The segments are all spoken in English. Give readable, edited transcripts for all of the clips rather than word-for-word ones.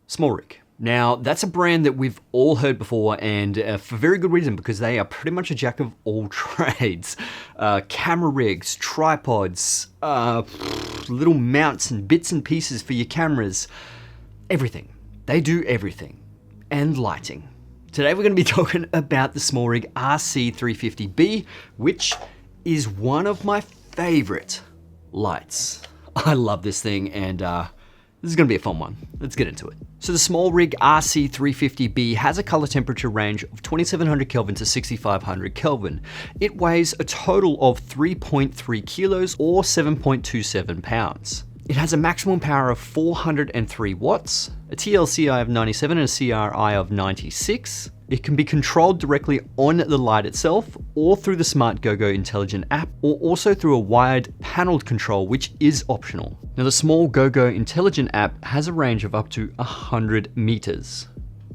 SmallRig. Now, that's a brand that we've all heard before, and for very good reason, because they are pretty much a jack of all trades. Camera rigs, tripods, little mounts and bits and pieces for your cameras, everything. They do everything. And lighting. Today we're going to be talking about the SmallRig RC350B, which is one of my favorite lights. I love this thing, and this is going to be a fun one. Let's get into it. So the SmallRig RC350B has a color temperature range of 2700 Kelvin to 6500 Kelvin. It weighs a total of 3.3 kilos or 7.27 pounds. It has a maximum power of 403 watts, a TLCI of 97 and a CRI of 96. It can be controlled directly on the light itself or through the Smart GoGo Intelligent app, or also through a wired paneled control, which is optional. Now the Small GoGo Intelligent app has a range of up to 100 meters.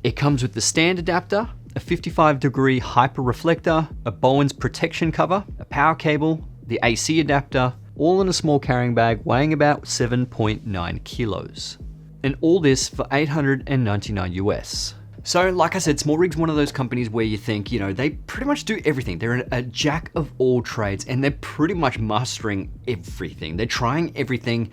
It comes with the stand adapter, a 55-degree hyper reflector, a Bowen's protection cover, a power cable, the AC adapter, all in a small carrying bag weighing about 7.9 kilos. And all this for $899 US. So like I said, SmallRig's one of those companies where you think, you know, they pretty much do everything. They're a jack of all trades, and they're pretty much mastering everything. They're trying everything.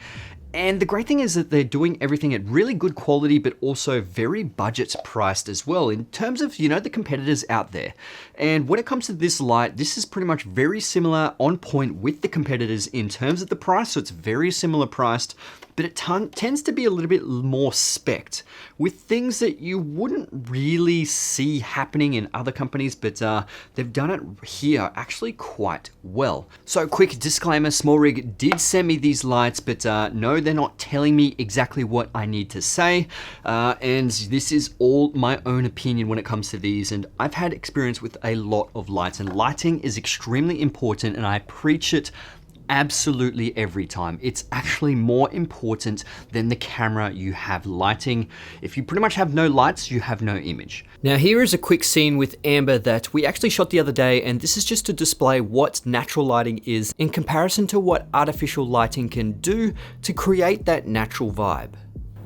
And the great thing is that they're doing everything at really good quality, but also very budget priced as well in terms of, you know, the competitors out there. And when it comes to this light, this is pretty much very similar, on point with the competitors in terms of the price. So it's very similar priced, but it tends to be a little bit more spec'd with things that you wouldn't really see happening in other companies, but they've done it here actually quite well. So quick disclaimer, SmallRig did send me these lights, but no, they're not telling me exactly what I need to say. And this is all my own opinion when it comes to these. And I've had experience with a lot of lights, and lighting is extremely important, and I preach it absolutely every time. It's actually more important than the camera you have lighting. If you pretty much have no lights, you have no image. Now here is a quick scene with Amber that we actually shot the other day, and this is just to display what natural lighting is in comparison to what artificial lighting can do to create that natural vibe.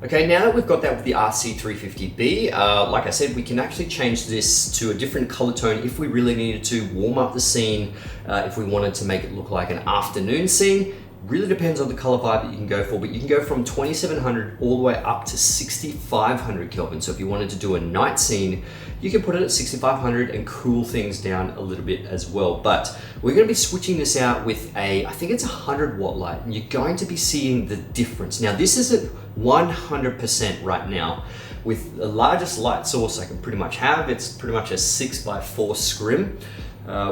Okay, now that we've got that with the RC350B, like I said, we can actually change this to a different color tone if we really needed to warm up the scene, if we wanted to make it look like an afternoon scene. Really depends on the color vibe that you can go for, but you can go from 2700 all the way up to 6500 Kelvin. So if you wanted to do a night scene, you can put it at 6500 and cool things down a little bit as well. But we're going to be switching this out with I think it's a 100 watt light, and you're going to be seeing the difference. Now this isn't 100% right now. With the largest light source I can pretty much have, it's pretty much a 6x4 scrim.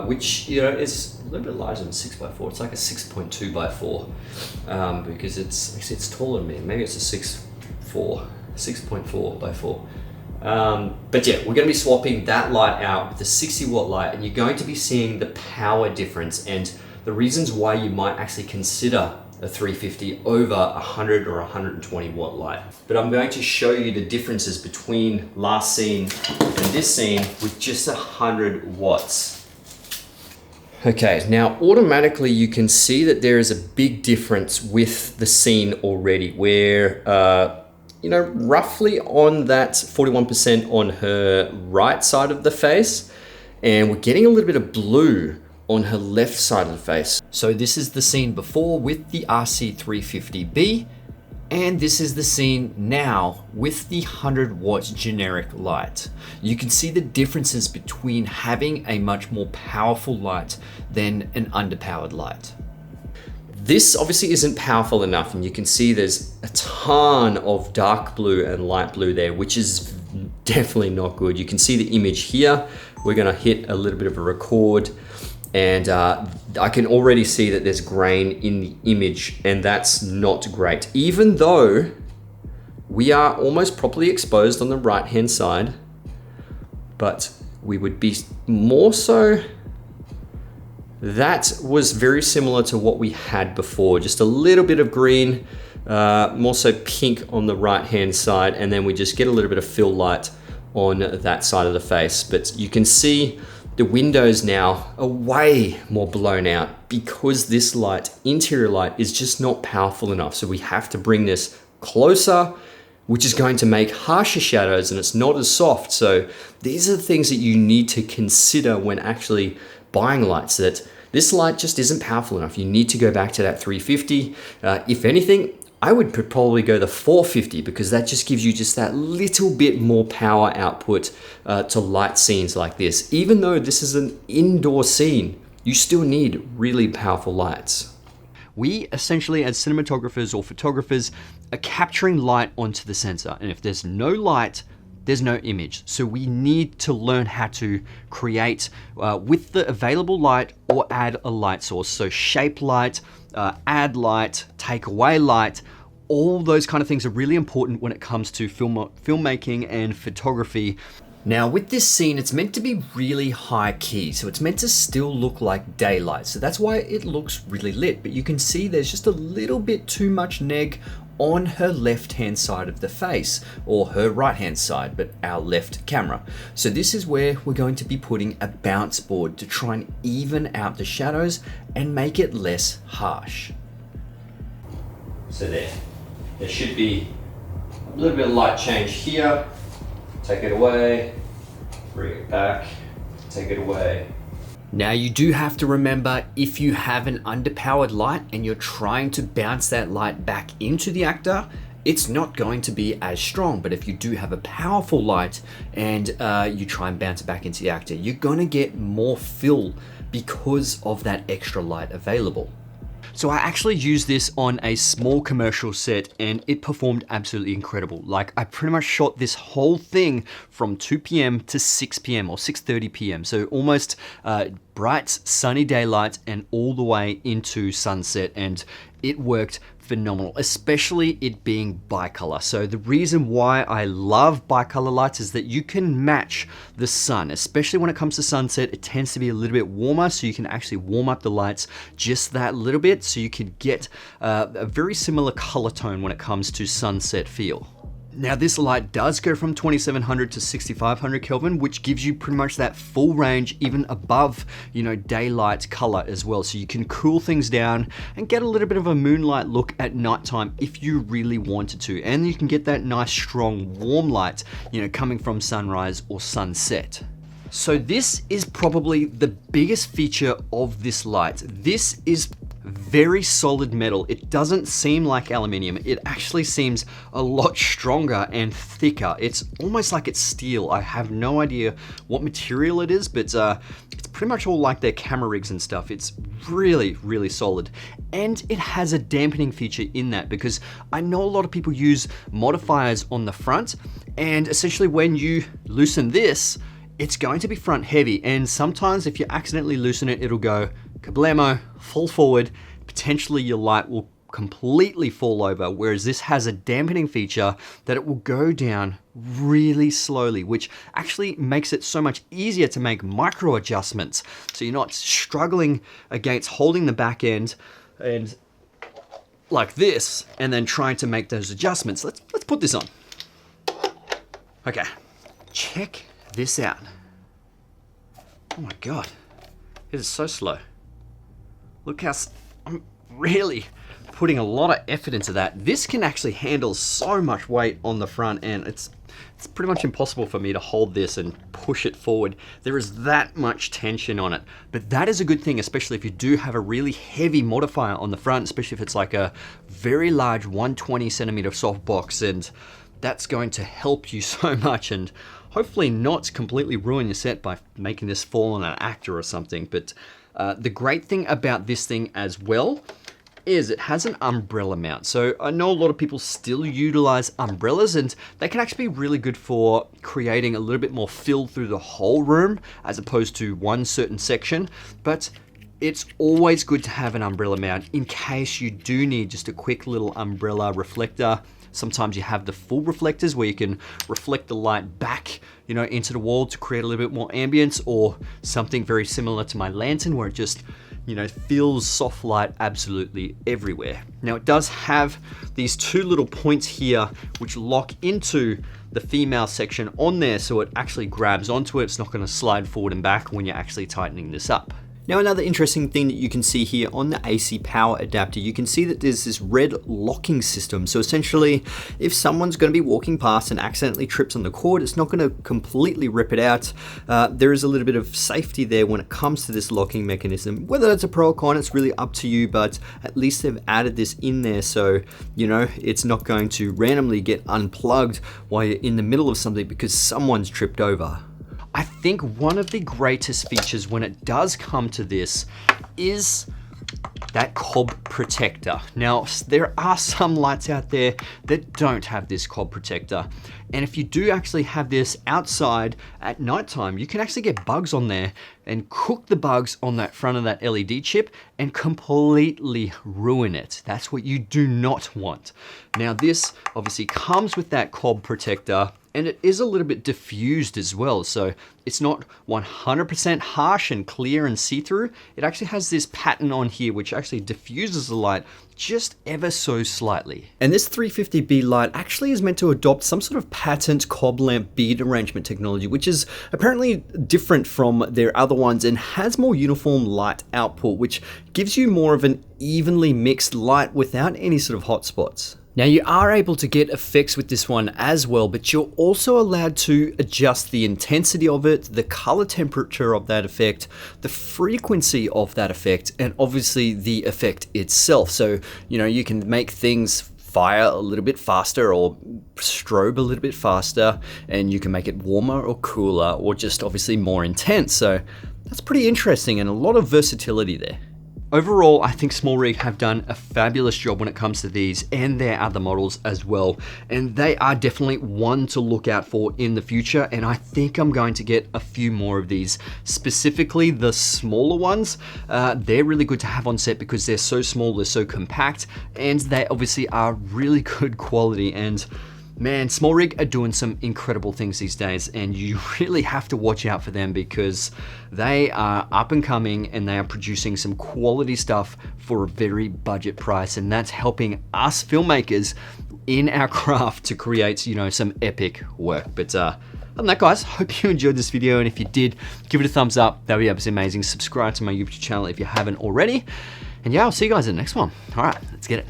Which, you know, is a little bit larger than 6x4. It's like a 6.2x4 because it's taller than me. Maybe it's a 6.4 by 4. But yeah, we're going to be swapping that light out with the 60 watt light, and you're going to be seeing the power difference and the reasons why you might actually consider a 350 over 100 or 120 watt light. But I'm going to show you the differences between last scene and this scene with just 100 watts. Okay, now automatically you can see that there is a big difference with the scene already, where, you know, roughly on that 41% on her right side of the face, and we're getting a little bit of blue on her left side of the face. So this is the scene before with the RC350B, and this is the scene now with the 100 watt generic light. You can see the differences between having a much more powerful light than an underpowered light. This obviously isn't powerful enough, and you can see there's a ton of dark blue and light blue there, which is definitely not good. You can see the image here. We're gonna hit a little bit of a record, and I can already see that there's grain in the image, and that's not great. Even though we are almost properly exposed on the right-hand side, but we would be more so. That was very similar to what we had before, just a little bit of green, more so pink on the right-hand side, and then we just get a little bit of fill light on that side of the face. But you can see the windows now are way more blown out because this light, interior light, is just not powerful enough. So we have to bring this closer which is going to make harsher shadows and it's not as soft. So these are the things that you need to consider when actually buying lights, that this light just isn't powerful enough. You need to go back to that 350. If anything, I would probably go the 450 because that just gives you just that little bit more power output to light scenes like this. Even though this is an indoor scene, you still need really powerful lights. We essentially, as cinematographers or photographers, are capturing light onto the sensor. And if there's no light, there's no image. So we need to learn how to create with the available light or add a light source. So shape light, add light, take away light, all those kind of things are really important when it comes to filmmaking and photography. Now with this scene, it's meant to be really high key, so it's meant to still look like daylight. So that's why it looks really lit, but you can see there's just a little bit too much neg on her left-hand side of the face, or her right-hand side, but our left camera. So this is where we're going to be putting a bounce board to try and even out the shadows and make it less harsh. So there should be a little bit of light change here. Take it away, bring it back, take it away. Now you do have to remember, if you have an underpowered light and you're trying to bounce that light back into the actor, it's not going to be as strong. But if you do have a powerful light and you try and bounce it back into the actor, you're gonna get more fill because of that extra light available. So I actually used this on a small commercial set and it performed absolutely incredible. Like, I pretty much shot this whole thing from 2 p.m. to 6 p.m. or 6:30 p.m. So almost bright sunny daylight and all the way into sunset, and it worked phenomenal, especially it being bicolor. So the reason why I love bicolor lights is that you can match the sun, especially when it comes to sunset. It tends to be a little bit warmer, so you can actually warm up the lights just that little bit, so you could get a very similar color tone when it comes to sunset feel. Now this light does go from 2700 to 6500 Kelvin, which gives you pretty much that full range, even above, you know, daylight color as well. So you can cool things down and get a little bit of a moonlight look at nighttime if you really wanted to. And you can get that nice, strong, warm light, you know, coming from sunrise or sunset. So this is probably the biggest feature of this light. This is very solid metal. It doesn't seem like aluminium. It actually seems a lot stronger and thicker. It's almost like it's steel. I have no idea what material it is, but it's pretty much all like their camera rigs and stuff. It's really, really solid. And it has a dampening feature in that, because I know a lot of people use modifiers on the front, and essentially when you loosen this, it's going to be front heavy, and sometimes if you accidentally loosen it, it'll go kablamo, fall forward, potentially your light will completely fall over, whereas this has a dampening feature that it will go down really slowly, which actually makes it so much easier to make micro adjustments. So you're not struggling against holding the back end and like this, and then trying to make those adjustments. Let's put this on. Okay, check this out. Oh my God, it is so slow. Look how, I'm really putting a lot of effort into that. This can actually handle so much weight on the front end. It's pretty much impossible for me to hold this and push it forward. There is that much tension on it. But that is a good thing, especially if you do have a really heavy modifier on the front, especially if it's like a very large 120 centimeter softbox, and that's going to help you so much, and hopefully not completely ruin your set by making this fall on an actor or something. But the great thing about this thing as well is it has an umbrella mount. So I know a lot of people still utilize umbrellas, and they can actually be really good for creating a little bit more fill through the whole room as opposed to one certain section. But it's always good to have an umbrella mount in case you do need just a quick little umbrella reflector. Sometimes you have the full reflectors where you can reflect the light back, you know, into the wall to create a little bit more ambience, or something very similar to my lantern where it just, you know, feels soft light absolutely everywhere. Now it does have these two little points here which lock into the female section on there, so it actually grabs onto it. It's not going to slide forward and back when you're actually tightening this up. Now, another interesting thing that you can see here on the AC power adapter, you can see that there's this red locking system. So essentially, if someone's going to be walking past and accidentally trips on the cord, it's not going to completely rip it out. There is a little bit of safety there when it comes to this locking mechanism. Whether that's a pro or con, it's really up to you, but at least they've added this in there so, you know, it's not going to randomly get unplugged while you're in the middle of something because someone's tripped over. I think one of the greatest features when it does come to this is that Cob Protector. Now, there are some lights out there that don't have this Cob Protector. And if you do actually have this outside at nighttime, you can actually get bugs on there and cook the bugs on that front of that LED chip and completely ruin it. That's what you do not want. Now, this obviously comes with that Cob Protector, and it is a little bit diffused as well. So it's not 100% harsh and clear and see-through. It actually has this pattern on here which actually diffuses the light just ever so slightly. And this 350B light actually is meant to adopt some sort of patent Cob lamp bead arrangement technology, which is apparently different from their other ones and has more uniform light output, which gives you more of an evenly mixed light without any sort of hot spots. Now, you are able to get effects with this one as well, but you're also allowed to adjust the intensity of it, the color temperature of that effect, the frequency of that effect, and obviously the effect itself. So, you know, you can make things fire a little bit faster or strobe a little bit faster, and you can make it warmer or cooler or just obviously more intense. So that's pretty interesting and a lot of versatility there. Overall, I think SmallRig have done a fabulous job when it comes to these and their other models as well. And they are definitely one to look out for in the future. And I think I'm going to get a few more of these, specifically the smaller ones. They're really good to have on set because they're so small, they're so compact, and they obviously are really good quality. And man, SmallRig are doing some incredible things these days, and you really have to watch out for them because they are up and coming and they are producing some quality stuff for a very budget price, and that's helping us filmmakers in our craft to create, you know, some epic work. But other than that, guys, hope you enjoyed this video, and if you did, give it a thumbs up. That would be absolutely amazing. Subscribe to my YouTube channel if you haven't already. And yeah, I'll see you guys in the next one. All right, let's get it.